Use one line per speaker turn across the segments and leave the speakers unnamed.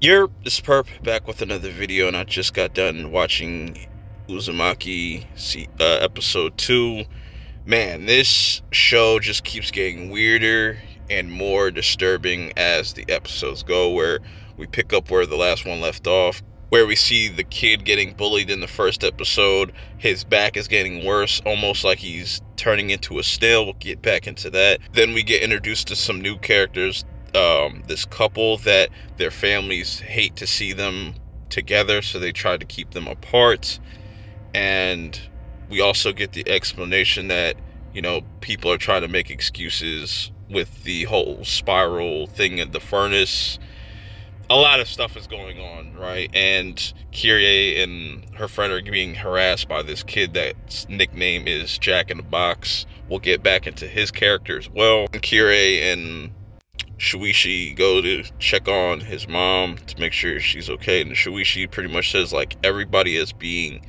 This is Perp back with another video, and I just got done watching Uzumaki episode 2. Man, this show just keeps getting weirder and more disturbing as the episodes go, where we pick up where the last one left off, where we see the kid getting bullied in the first episode. His back is getting worse, almost like he's turning into a snail. We'll get back into that. Then we get introduced to some new characters. This couple that their families hate to see them together, so they try to keep them apart. And we also get the explanation that, people are trying to make excuses with the whole spiral thing at the furnace. A lot of stuff is going on, right? And Kyrie and her friend are being harassed by this kid that's nickname is Jack in the Box. We'll get back into his character as well. Kyrie and Shuichi go to check on his mom to make sure she's okay, and Shuichi pretty much says like everybody is being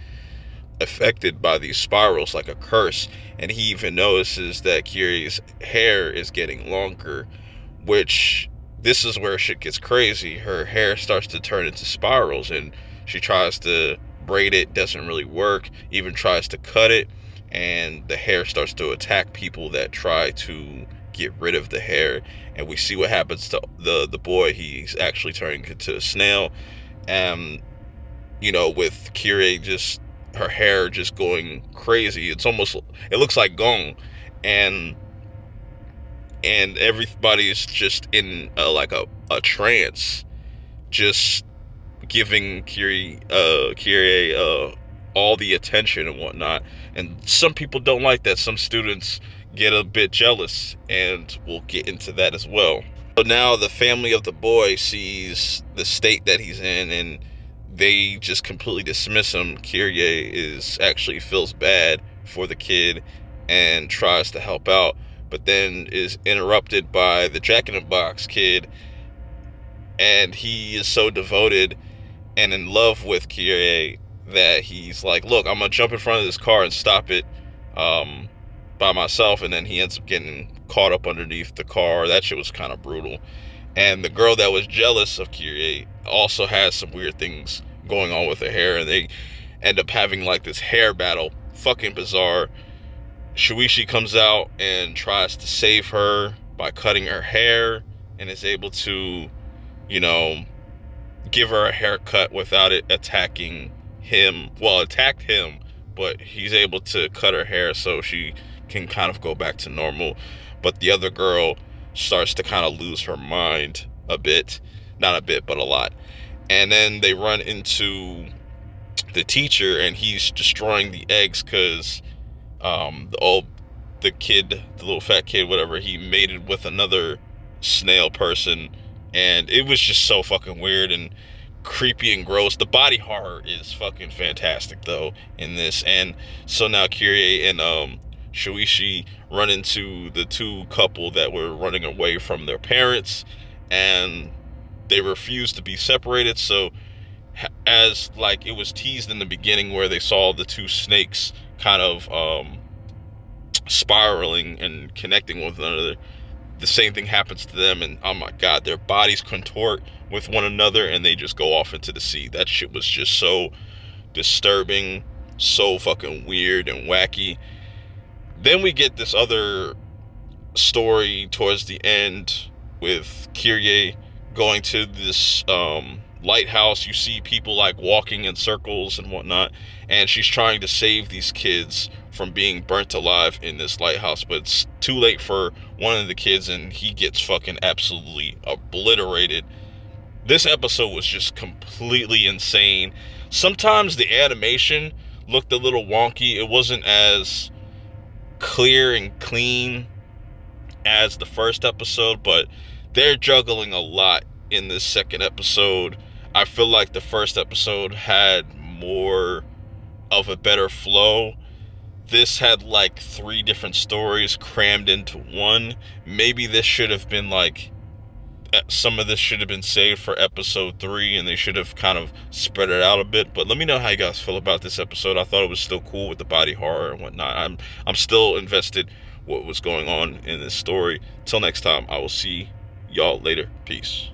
affected by these spirals like a curse, and he even notices that Kiri's hair is getting longer, which this is where shit gets crazy. Her hair starts to turn into spirals, and she tries to braid it, doesn't really work, even tries to cut it, and the hair starts to attack people that try to get rid of the hair. And we see what happens to the boy. He's actually turning into a snail, and with Kyrie, just her hair just going crazy. It looks like gong, and everybody's just in like a trance, just giving Kyrie all the attention and whatnot. And some people don't like that. Some students get a bit jealous, and we'll get into that as well. So now the family of the boy sees the state that he's in, and they just completely dismiss him. Kyrie feels bad for the kid and tries to help out, but then is interrupted by the Jack in the Box kid, and he is so devoted and in love with Kyrie that he's like, look, I'm gonna jump in front of this car and stop it by myself. And then he ends up getting caught up underneath the car. That shit was kind of brutal. And the girl that was jealous of Kyrie also has some weird things going on with her hair, and they end up having like this hair battle. Fucking bizarre. Shuichi comes out and tries to save her by cutting her hair, and is able to, give her a haircut without it attacking him. Well, attacked him, but he's able to cut her hair so she can kind of go back to normal. But the other girl starts to kind of lose her mind a bit. Not a bit, but a lot. And then they run into the teacher, and he's destroying the eggs because the little fat kid, whatever, he mated with another snail person. And it was just so fucking weird and creepy and gross. The body horror is fucking fantastic though in this. And so now Kyrie and Shuichi run into the two couple that were running away from their parents, and they refuse to be separated. So as like it was teased in the beginning, where they saw the two snakes kind of spiraling and connecting with one another, the same thing happens to them, and oh my god, their bodies contort with one another and they just go off into the sea. That shit was just so disturbing, so fucking weird and wacky. Then we get this other story towards the end with Kyrie going to this lighthouse. You see people like walking in circles and whatnot, and she's trying to save these kids from being burnt alive in this lighthouse, but it's too late for one of the kids, and he gets fucking absolutely obliterated. This episode was just completely insane. Sometimes the animation looked a little wonky. It wasn't as clear and clean as the first episode, but they're juggling a lot in this second episode. I feel like the first episode had more of a better flow. This had like 3 different stories crammed into one. Maybe this should have been like, some of this should have been saved for episode 3, and they should have kind of spread it out a bit. But let me know how you guys feel about this episode. I thought it was still cool with the body horror and whatnot. I'm still invested what was going on in this story. Till next time, I will see y'all later. Peace.